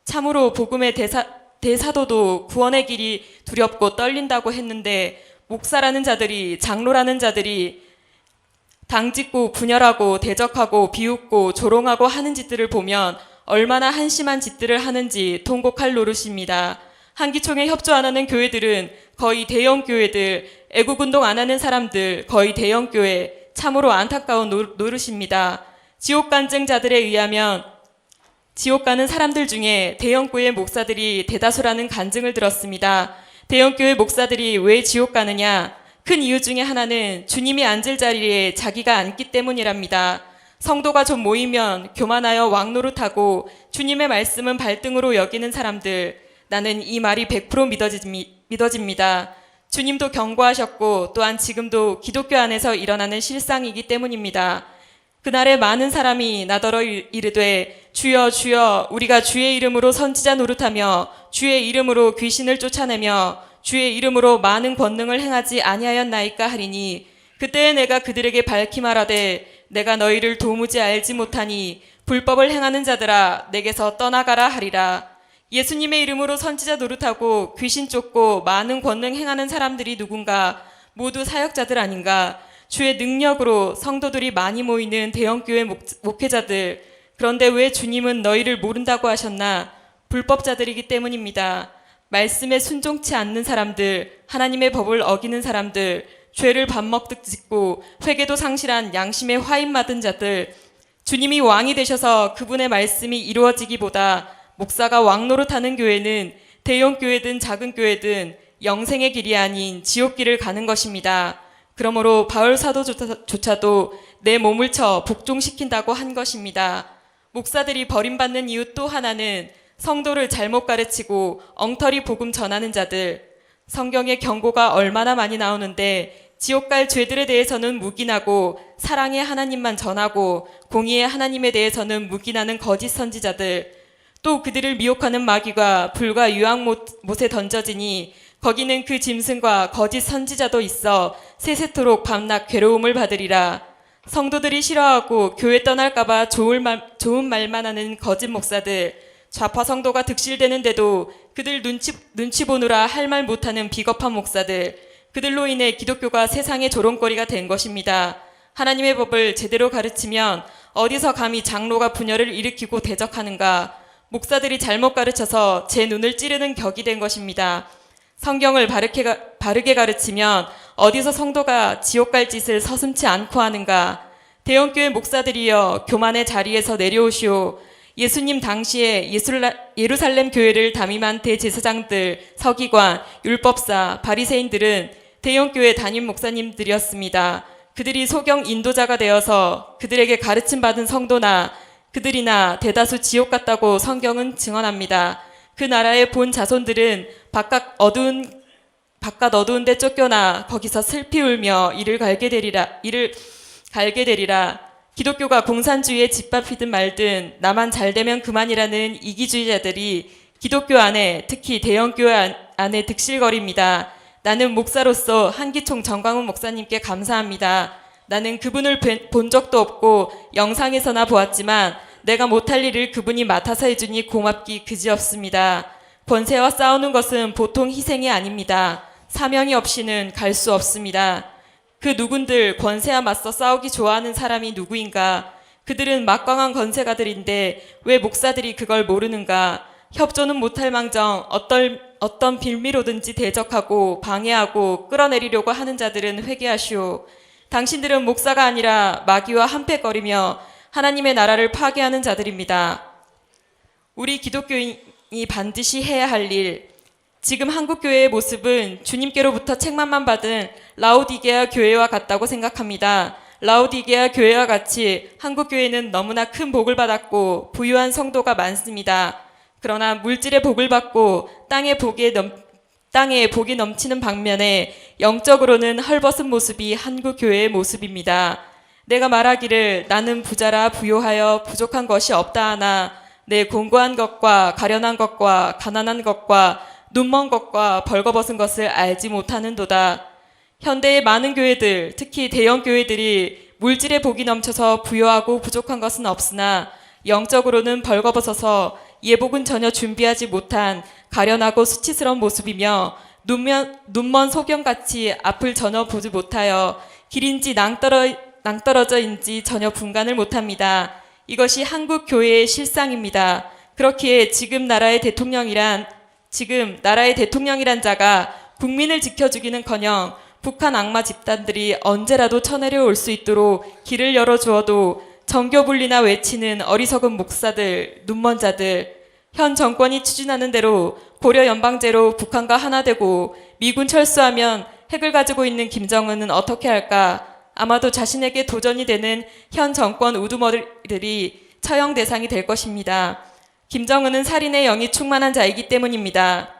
참으로 복음의 대사도도 구원의 길이 두렵고 떨린다고 했는데 목사라는 자들이, 장로라는 자들이 당짓고 분열하고 대적하고 비웃고 조롱하고 하는 짓들을 보면 얼마나 한심한 짓들을 하는지 통곡할 노릇입니다. 한기총에 협조 안 하는 교회들은 거의 대형 교회들, 애국운동 안 하는 사람들 거의 대형 교회, 참으로 안타까운 노릇입니다. 지옥 간증자들에 의하면 지옥 가는 사람들 중에 대형교회 목사들이 대다수라는 간증을 들었습니다. 대형교회 목사들이 왜 지옥 가느냐? 큰 이유 중에 하나는 주님이 앉을 자리에 자기가 앉기 때문이랍니다. 성도가 좀 모이면 교만하여 왕노릇하고 주님의 말씀은 발등으로 여기는 사람들, 나는 이 말이 100% 믿어집니다. 주님도 경고하셨고 또한 지금도 기독교 안에서 일어나는 실상이기 때문입니다. 그날에 많은 사람이 나더러 이르되 주여 주여 우리가 주의 이름으로 선지자 노릇하며 주의 이름으로 귀신을 쫓아내며 주의 이름으로 많은 권능을 행하지 아니하였나이까 하리니 그때에 내가 그들에게 밝히 말하되 내가 너희를 도무지 알지 못하니 불법을 행하는 자들아 내게서 떠나가라 하리라. 예수님의 이름으로 선지자 노릇하고 귀신 쫓고 많은 권능 행하는 사람들이 누군가? 모두 사역자들 아닌가? 주의 능력으로 성도들이 많이 모이는 대형교회 목회자들. 그런데 왜 주님은 너희를 모른다고 하셨나? 불법자들이기 때문입니다. 말씀에 순종치 않는 사람들, 하나님의 법을 어기는 사람들, 죄를 밥 먹듯 짓고 회개도 상실한 양심에 화인 맞은 자들. 주님이 왕이 되셔서 그분의 말씀이 이루어지기보다 목사가 왕노릇하는 교회는 대형교회든 작은 교회든 영생의 길이 아닌 지옥길을 가는 것입니다. 그러므로 바울 사도조차도 내 몸을 쳐 복종시킨다고 한 것입니다. 목사들이 버림받는 이유 또 하나는 성도를 잘못 가르치고 엉터리 복음 전하는 자들. 성경에 경고가 얼마나 많이 나오는데 지옥 갈 죄들에 대해서는 묵인하고 사랑의 하나님만 전하고 공의의 하나님에 대해서는 묵인하는 거짓 선지자들. 또 그들을 미혹하는 마귀가 불과 유황못에 던져지니 거기는 그 짐승과 거짓 선지자도 있어 세세토록 밤낮 괴로움을 받으리라. 성도들이 싫어하고 교회 떠날까봐 좋은 말만 하는 거짓 목사들, 좌파 성도가 득실되는데도 그들 눈치 보느라 할 말 못하는 비겁한 목사들, 그들로 인해 기독교가 세상의 조롱거리가 된 것입니다. 하나님의 법을 제대로 가르치면 어디서 감히 장로가 분열을 일으키고 대적하는가? 목사들이 잘못 가르쳐서 제 눈을 찌르는 격이 된 것입니다. 성경을 바르게 가르치면 어디서 성도가 지옥 갈 짓을 서슴지 않고 하는가? 대형교회 목사들이여 교만의 자리에서 내려오시오. 예수님 당시에 예루살렘 교회를 담임한 대제사장들, 서기관, 율법사, 바리새인들은 대형교회 담임 목사님들이었습니다. 그들이 소경 인도자가 되어서 그들에게 가르침받은 성도나 그들이나 대다수 지옥 갔다고 성경은 증언합니다. 그 나라의 본 자손들은 바깥 어두운 데 쫓겨나 거기서 슬피 울며 이를 갈게 되리라. 기독교가 공산주의에 짓밟히든 말든 나만 잘되면 그만이라는 이기주의자들이 기독교 안에 특히 대형교회 안에 득실거립니다. 나는 목사로서 한기총 정광훈 목사님께 감사합니다. 나는 그분을 본 적도 없고 영상에서나 보았지만 내가 못할 일을 그분이 맡아서 해주니 고맙기 그지없습니다. 권세와 싸우는 것은 보통 희생이 아닙니다. 사명이 없이는 갈 수 없습니다. 그 누군들 권세와 맞서 싸우기 좋아하는 사람이 누구인가? 그들은 막강한 권세가들인데 왜 목사들이 그걸 모르는가? 협조는 못할 망정 어떤 빌미로든지 대적하고 방해하고 끌어내리려고 하는 자들은 회개하시오. 당신들은 목사가 아니라 마귀와 한패거리며 하나님의 나라를 파괴하는 자들입니다. 우리 기독교인이 반드시 해야 할 일, 지금 한국교회의 모습은 주님께로부터 책망만 받은 라오디게아 교회와 같다고 생각합니다. 라오디게아 교회와 같이 한국교회는 너무나 큰 복을 받았고 부유한 성도가 많습니다. 그러나 물질의 복을 받고 땅에 복이 넘치는 반면에 영적으로는 헐벗은 모습이 한국교회의 모습입니다. 내가 말하기를 나는 부자라 부요하여 부족한 것이 없다 하나 내 공고한 것과 가련한 것과 가난한 것과 눈먼 것과 벌거벗은 것을 알지 못하는도다. 현대의 많은 교회들, 특히 대형 교회들이 물질의 복이 넘쳐서 부요하고 부족한 것은 없으나 영적으로는 벌거벗어서 예복은 전혀 준비하지 못한 가련하고 수치스러운 모습이며 눈먼 소경같이 앞을 전혀 보지 못하여 길인지 낭떠러져인지 전혀 분간을 못합니다. 이것이 한국 교회의 실상입니다. 그렇기에 지금 나라의 대통령이란 자가 국민을 지켜주기는커녕 북한 악마 집단들이 언제라도 쳐내려올 수 있도록 길을 열어주어도 정교분리나 외치는 어리석은 목사들, 눈먼 자들, 현 정권이 추진하는 대로 고려 연방제로 북한과 하나 되고 미군 철수하면 핵을 가지고 있는 김정은은 어떻게 할까? 아마도 자신에게 도전이 되는 현 정권 우두머리들이 처형 대상이 될 것입니다. 김정은은 살인의 영이 충만한 자이기 때문입니다.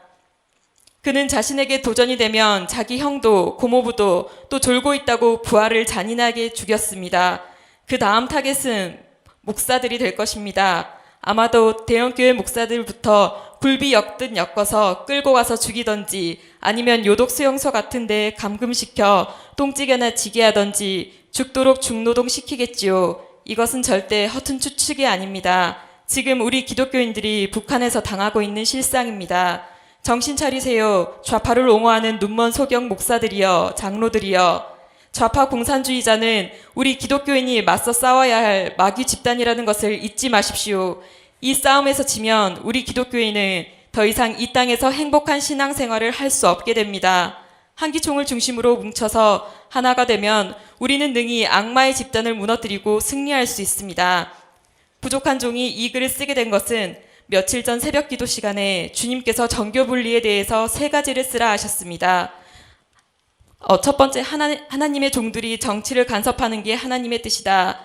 그는 자신에게 도전이 되면 자기 형도 고모부도 또 졸고 있다고 부하를 잔인하게 죽였습니다. 그 다음 타겟은 목사들이 될 것입니다. 아마도 대형교회 목사들부터 굴비 엮듯 엮어서 끌고 가서 죽이던지 아니면 요독 수용소 같은 데 감금시켜 똥찌개나 지게 하던지 죽도록 중노동 시키겠지요. 이것은 절대 허튼 추측이 아닙니다. 지금 우리 기독교인들이 북한에서 당하고 있는 실상입니다. 정신 차리세요. 좌파를 옹호하는 눈먼 소경 목사들이여, 장로들이여. 좌파 공산주의자는 우리 기독교인이 맞서 싸워야 할 마귀 집단이라는 것을 잊지 마십시오. 이 싸움에서 지면 우리 기독교인은 더 이상 이 땅에서 행복한 신앙생활을 할 수 없게 됩니다. 한기총을 중심으로 뭉쳐서 하나가 되면 우리는 능히 악마의 집단을 무너뜨리고 승리할 수 있습니다. 부족한 종이 이 글을 쓰게 된 것은 며칠 전 새벽 기도 시간에 주님께서 정교 분리에 대해서 3가지를 쓰라 하셨습니다. 첫 번째, 하나님의 종들이 정치를 간섭하는 게 하나님의 뜻이다.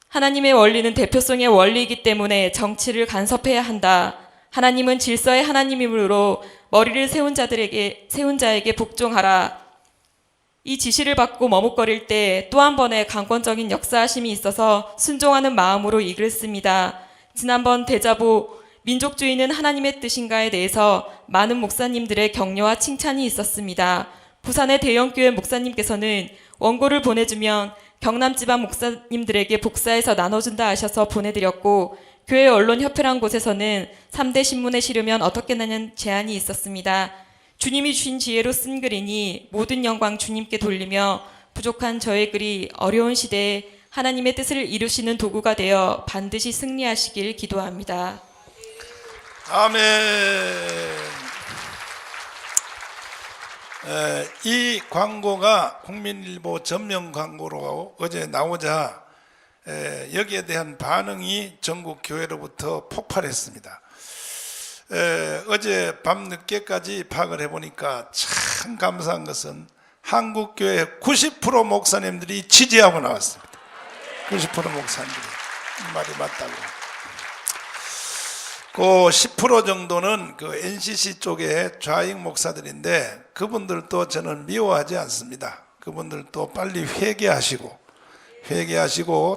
하나님의 원리는 대표성의 원리이기 때문에 정치를 간섭해야 한다. 하나님은 질서의 하나님이므로 머리를 세운 자에게 복종하라. 이 지시를 받고 머뭇거릴 때 또 한 번의 강권적인 역사하심이 있어서 순종하는 마음으로 이 글을 씁니다. 지난번 대자보 민족주의는 하나님의 뜻인가에 대해서 많은 목사님들의 격려와 칭찬이 있었습니다. 부산의 대형교회 목사님께서는 원고를 보내주면 경남지방 목사님들에게 복사해서 나눠준다 하셔서 보내드렸고, 교회 언론협회란 곳에서는 3대 신문에 실으면 어떻겠냐는 제안이 있었습니다. 주님이 주신 지혜로 쓴 글이니 모든 영광 주님께 돌리며 부족한 저의 글이 어려운 시대에 하나님의 뜻을 이루시는 도구가 되어 반드시 승리하시길 기도합니다. 아멘. 이 광고가 국민일보 전면 광고로 어제 나오자 여기에 대한 반응이 전국 교회로부터 폭발했습니다. 어제 밤늦게까지 파악을 해보니까 참 감사한 것은 한국교회 90% 목사님들이 지지하고 나왔습니다. 90% 목사님들이 이 말이 맞다고. 그 10% 정도는 그 NCC 쪽의 좌익 목사들인데 그분들도 저는 미워하지 않습니다. 그분들도 빨리 회개하시고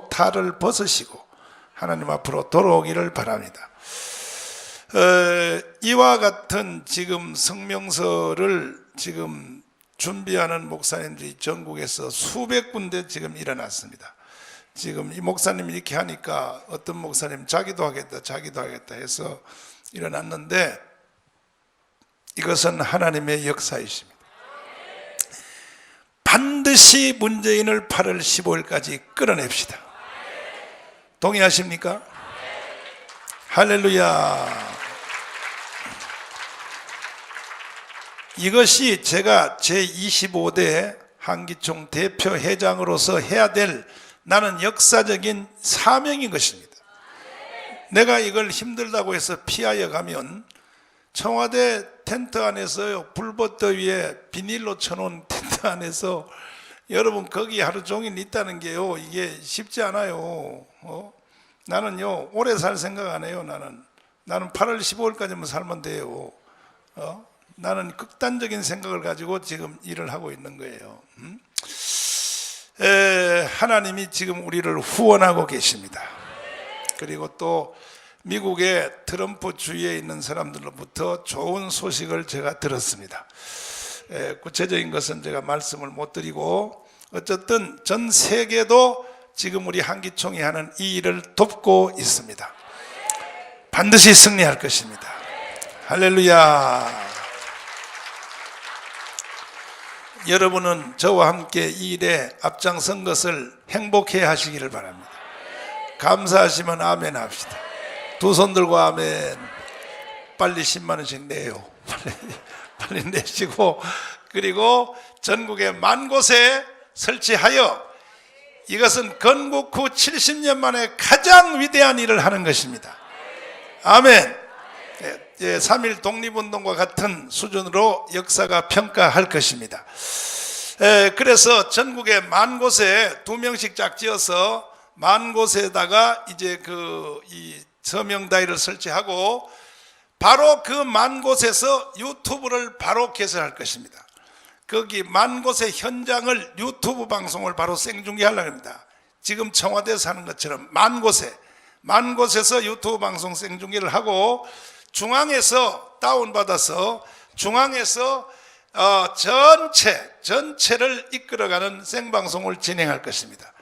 탈을 벗으시고 하나님 앞으로 돌아오기를 바랍니다. 이와 같은 지금 성명서를 지금 준비하는 목사님들이 전국에서 수백 군데 지금 일어났습니다. 지금 이 목사님이 이렇게 하니까 어떤 목사님 자기도 하겠다 해서 일어났는데 이것은 하나님의 역사이십니다. 반드시 문재인을 8월 15일까지 끌어냅시다. 동의하십니까? 할렐루야. 이것이 제가 제25대 한기총 대표 회장으로서 해야 될 나는 역사적인 사명인 것입니다. 내가 이걸 힘들다고 해서 피하여 가면 청와대 텐트 안에서요, 불볕더위에 비닐로 쳐놓은 텐트 안에서 여러분 거기 하루 종일 있다는 게요, 이게 쉽지 않아요. 나는요 오래 살 생각 안 해요. 나는 8월 15일까지만 살면 돼요. 나는 극단적인 생각을 가지고 지금 일을 하고 있는 거예요. 하나님이 지금 우리를 후원하고 계십니다. 그리고 또 미국의 트럼프 주위에 있는 사람들로부터 좋은 소식을 제가 들었습니다. 구체적인 것은 제가 말씀을 못 드리고 어쨌든 전 세계도 지금 우리 한기총이 하는 이 일을 돕고 있습니다. 반드시 승리할 것입니다. 할렐루야. 여러분은 저와 함께 이 일에 앞장선 것을 행복해 하시기를 바랍니다. 감사하시면 아멘 합시다. 두 손 들고 아멘. 빨리 10만 원씩 내요. 빨리 내시고, 그리고 전국의 만 곳에 설치하여 이것은 건국 후 70년 만에 가장 위대한 일을 하는 것입니다. 아멘. 3.1 독립운동과 같은 수준으로 역사가 평가할 것입니다. 그래서 전국의 만 곳에 2명씩 짝지어서 만 곳에다가 이제 이 서명다이를 설치하고 바로 그 만 곳에서 유튜브를 바로 개설할 것입니다. 거기 만 곳의 현장을 유튜브 방송을 바로 생중계하려고 합니다. 지금 청와대에서 하는 것처럼 만 곳에서 유튜브 방송 생중계를 하고 중앙에서 다운받아서 중앙에서 전체를 이끌어가는 생방송을 진행할 것입니다.